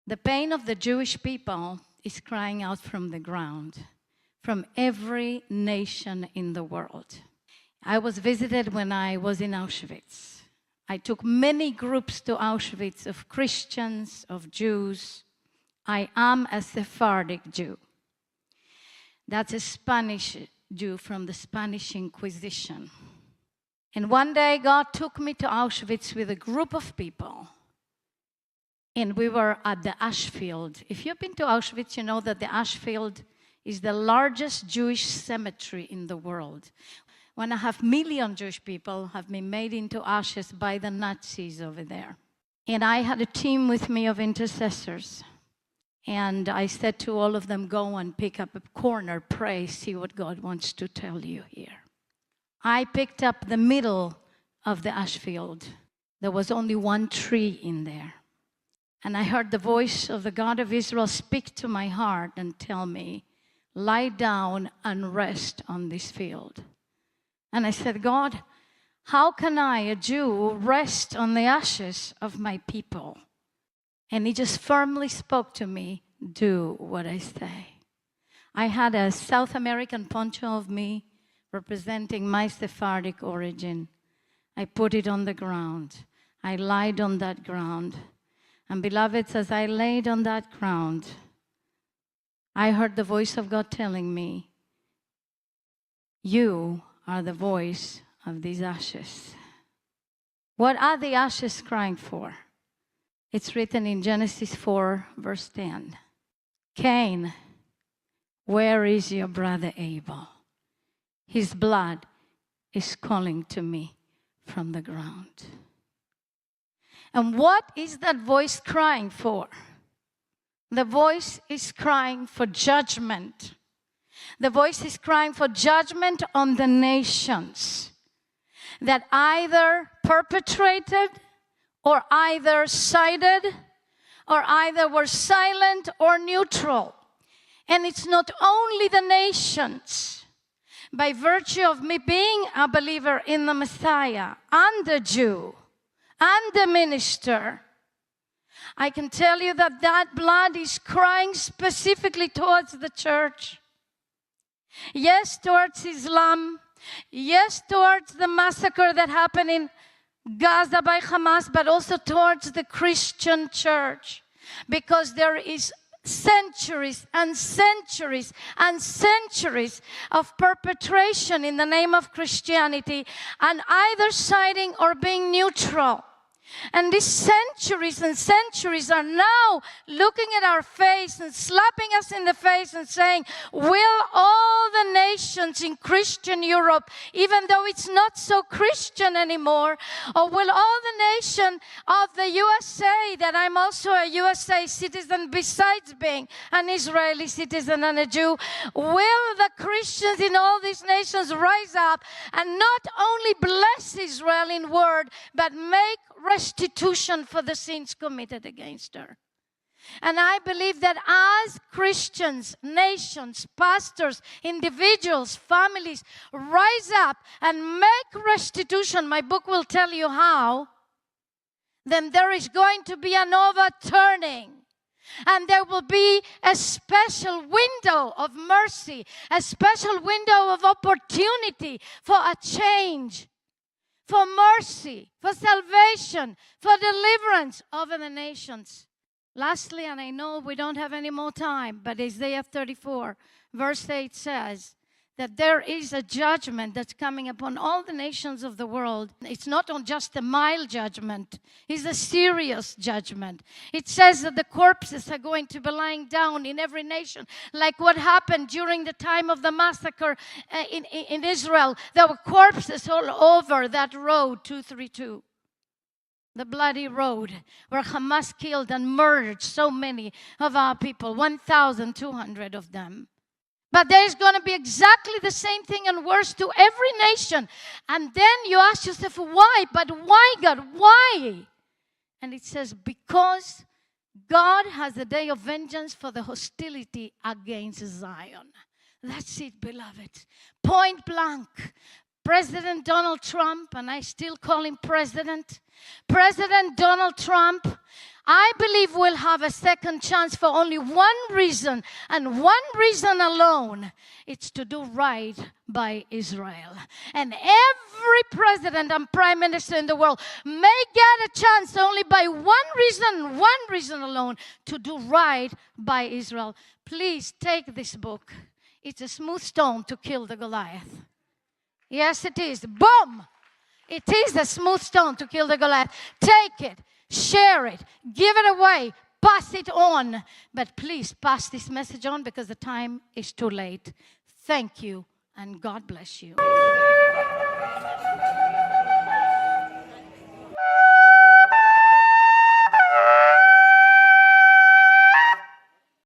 The pain of the Jewish people is crying out from the ground, from every nation in the world. I was visited when I was in Auschwitz. I took many groups to Auschwitz of Christians, of Jews. I am a Sephardic Jew. That's a Spanish Jew from the Spanish Inquisition. And one day God took me to Auschwitz with a group of people. And we were at the ash field. If you've been to Auschwitz, you know that the ash field is the largest Jewish cemetery in the world. 1.5 million Jewish people have been made into ashes by the Nazis over there. And I had a team with me of intercessors. And I said to all of them, go and pick up a corner, pray, see what God wants to tell you here. I picked up the middle of the ash field. There was only one tree in there. And I heard the voice of the God of Israel speak to my heart and tell me, lie down and rest on this field. And I said, God, how can I, a Jew, rest on the ashes of my people? And he just firmly spoke to me, do what I say. I had a South American poncho of me representing my Sephardic origin. I put it on the ground. I lied on that ground. And beloveds, as I laid on that ground, I heard the voice of God telling me, you are the voice of these ashes. What are the ashes crying for? It's written in Genesis 4, verse 10. Cain, where is your brother Abel? His blood is calling to me from the ground. And what is that voice crying for? The voice is crying for judgment. The voice is crying for judgment on the nations that either perpetrated or either sided or either were silent or neutral. And it's not only the nations. By virtue of me being a believer in the Messiah and the Jew and the minister, I can tell you that that blood is crying specifically towards the church. Yes, towards Islam. Yes, towards the massacre that happened in Gaza by Hamas, but also towards the Christian church. Because there is centuries and centuries and centuries of perpetration in the name of Christianity, and either siding or being neutral. And these centuries and centuries are now looking at our face and slapping us in the face and saying, will all the nations in Christian Europe, even though it's not so Christian anymore, or will all the nation of the USA, that I'm also a USA citizen besides being an Israeli citizen and a Jew, will the Christians in all these nations rise up and not only bless Israel in word, but make restitution for the sins committed against her? And I believe that as Christians, nations, pastors, individuals, families rise up and make restitution, my book will tell you how, then there is going to be an overturning. And there will be a special window of mercy, a special window of opportunity for a change, for mercy, for salvation, for deliverance over the nations. Lastly, and I know we don't have any more time, but Isaiah 34, verse 8 says that there is a judgment that's coming upon all the nations of the world. It's not on just a mild judgment. It's a serious judgment. It says that the corpses are going to be lying down in every nation, like what happened during the time of the massacre in Israel. There were corpses all over that road, 232. The bloody road where Hamas killed and murdered so many of our people, 1,200 of them. But there's going to be exactly the same thing and worse to every nation. And then you ask yourself, why? But why, God? Why? And it says, because God has a day of vengeance for the hostility against Zion. That's it, beloved. Point blank. President Donald Trump, and I still call him President Donald Trump, I believe we'll have a second chance for only one reason, and one reason alone. It's to do right by Israel. And every president and prime minister in the world may get a chance only by one reason alone, to do right by Israel. Please take this book. It's a smooth stone to kill the Goliath. Yes, it is. Boom! It is a smooth stone to kill the Goliath. Take it. Share it. Give it away. Pass it on. But please pass this message on, because the time is too late. Thank you, and God bless you.